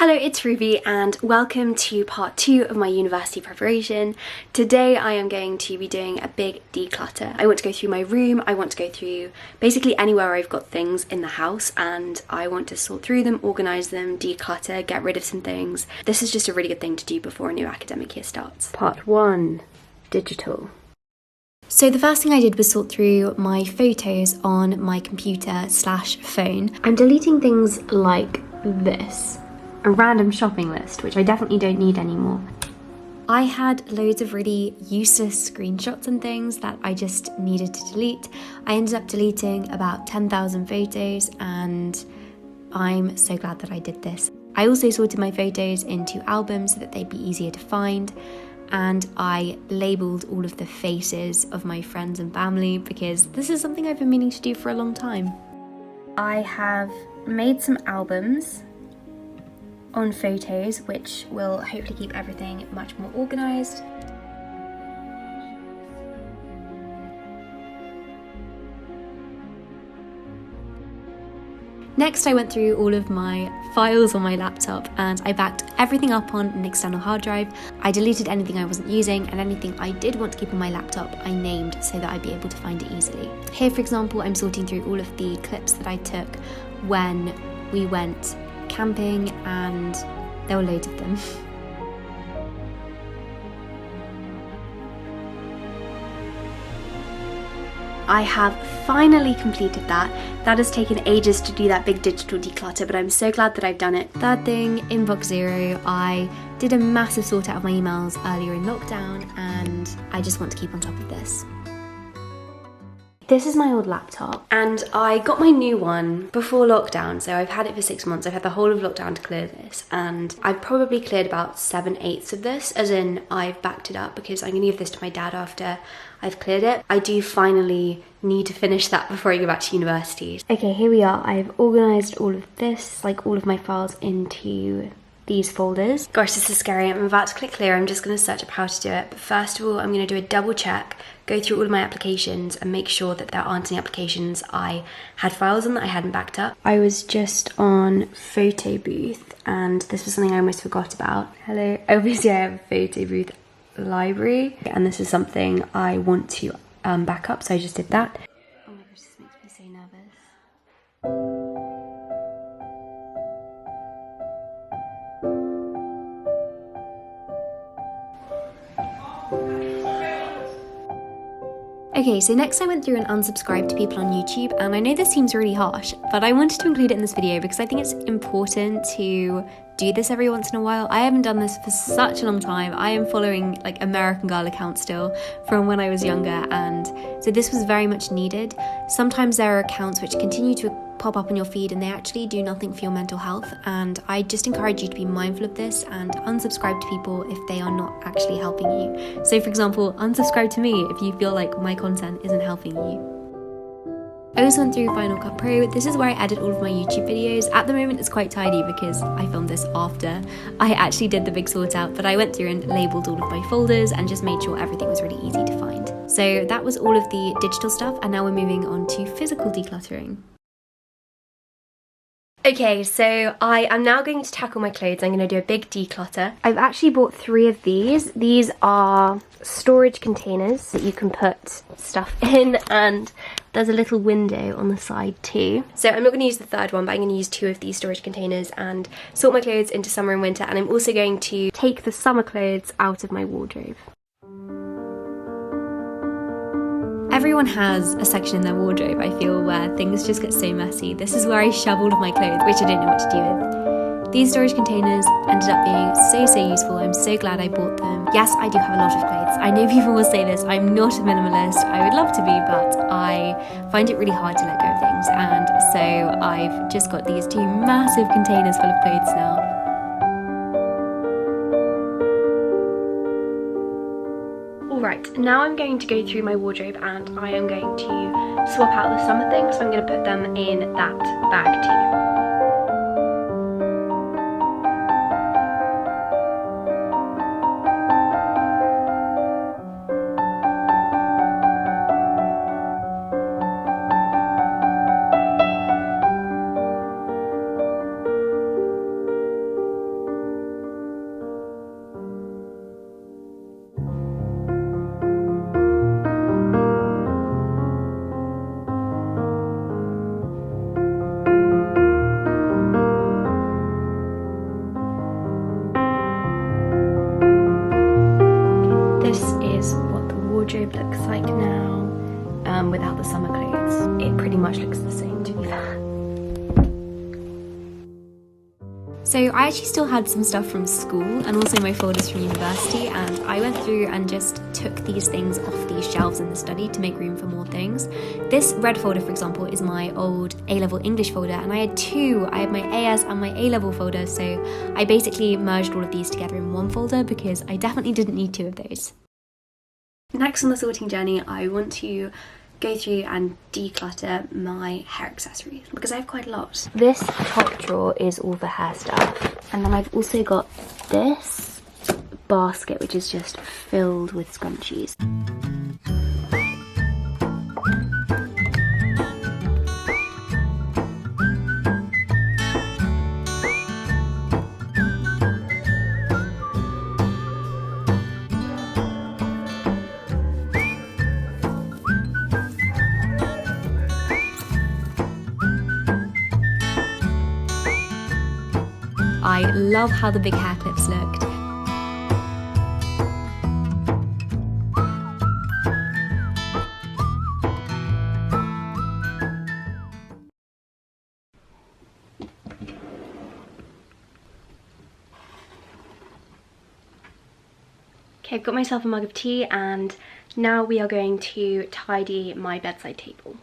Hello, it's Ruby and welcome to part 2 of my university preparation. Today I am going to be doing a big declutter. I want to go through my room, I want to go through basically anywhere I've got things in the house, and I want to sort through them, organise them, declutter, get rid of some things. This is just a really good thing to do before a new academic year starts. Part 1. Digital. So the first thing I did was sort through my photos on my computer/phone. I'm deleting things like this. A random shopping list, which I definitely don't need anymore. I had loads of really useless screenshots and things that I just needed to delete. I ended up deleting about 10,000 photos and I'm so glad that I did this. I also sorted my photos into albums so that they'd be easier to find, and I labelled all of the faces of my friends and family because this is something I've been meaning to do for a long time. I have made some albums on photos, which will hopefully keep everything much more organised. Next, I went through all of my files on my laptop and I backed everything up on an external hard drive. I deleted anything I wasn't using, and anything I did want to keep on my laptop I named so that I'd be able to find it easily. Here, for example, I'm sorting through all of the clips that I took when we went camping, and there were loads of them. I have finally completed that. That has taken ages to do that big digital declutter, but I'm so glad that I've done it. Third thing, inbox 0. I did a massive sort out of my emails earlier in lockdown and I just want to keep on top of this. This is my old laptop and I got my new one before lockdown, so I've had it for 6 months. I've had the whole of lockdown to clear this, and I've probably cleared about 7/8 of this, as in I've backed it up because I'm gonna give this to my dad after I've cleared it. I do finally need to finish that before I go back to university. Okay, here we are. I've organised all of this, like all of my files, into these folders. Gosh, this is scary. I'm about to click clear. I'm just going to search up how to do it. But first of all, I'm going to do a double check, go through all of my applications and make sure that there aren't any applications I had files on that I hadn't backed up. I was just on Photo Booth and this was something I almost forgot about. Hello. Obviously I have a Photo Booth library and this is something I want to back up, so I just did that. Oh my gosh, this makes me so nervous. Okay, so next I went through and unsubscribed to people on YouTube, and I know this seems really harsh, but I wanted to include it in this video because I think it's important to do this every once in a while. I haven't done this for such a long time. I am following like American Girl accounts still from when I was younger, and so this was very much needed. Sometimes there are accounts which continue to pop up on your feed and they actually do nothing for your mental health, and I just encourage you to be mindful of this and unsubscribe to people if they are not actually helping you. So for example, unsubscribe to me if you feel like my content isn't helping you. I also went through Final Cut Pro. This is where I edit all of my YouTube videos. At the moment it's quite tidy because I filmed this after I actually did the big sort out, but I went through and labelled all of my folders and just made sure everything was really easy to find. So that was all of the digital stuff, and now we're moving on to physical decluttering. Okay, so I am now going to tackle my clothes. I'm going to do a big declutter. I've actually bought 3 of these. These are storage containers that you can put stuff in, and there's a little window on the side too. So I'm not going to use the third one, but I'm going to use 2 of these storage containers and sort my clothes into summer and winter, and I'm also going to take the summer clothes out of my wardrobe. Everyone has a section in their wardrobe, I feel, where things just get so messy. This is where I shove all of my clothes, which I don't know what to do with. These storage containers ended up being so useful. I'm so glad I bought them. Yes, I do have a lot of clothes. I know people will say this, I'm not a minimalist. I would love to be, but I find it really hard to let go of things. And so I've just got these 2 massive containers full of clothes now. Alright, now I'm going to go through my wardrobe and I am going to swap out the summer things, so I'm going to put them in that bag too. wardrobe looks like now without the summer clothes. It pretty much looks the same, to be fair. So I actually still had some stuff from school and also my folders from university, and I went through and just took these things off these shelves in the study to make room for more things. This red folder, for example, is my old A-level English folder, and I had two. I had my AS and my A-level folder, so I basically merged all of these together in one folder because I definitely didn't need two of those. Next on the sorting journey, I want to go through and declutter my hair accessories because I have quite a lot. This top drawer is all the hair stuff, and then I've also got this basket which is just filled with scrunchies. I love how the big hair clips looked. Okay, I've got myself a mug of tea and now we are going to tidy my bedside table.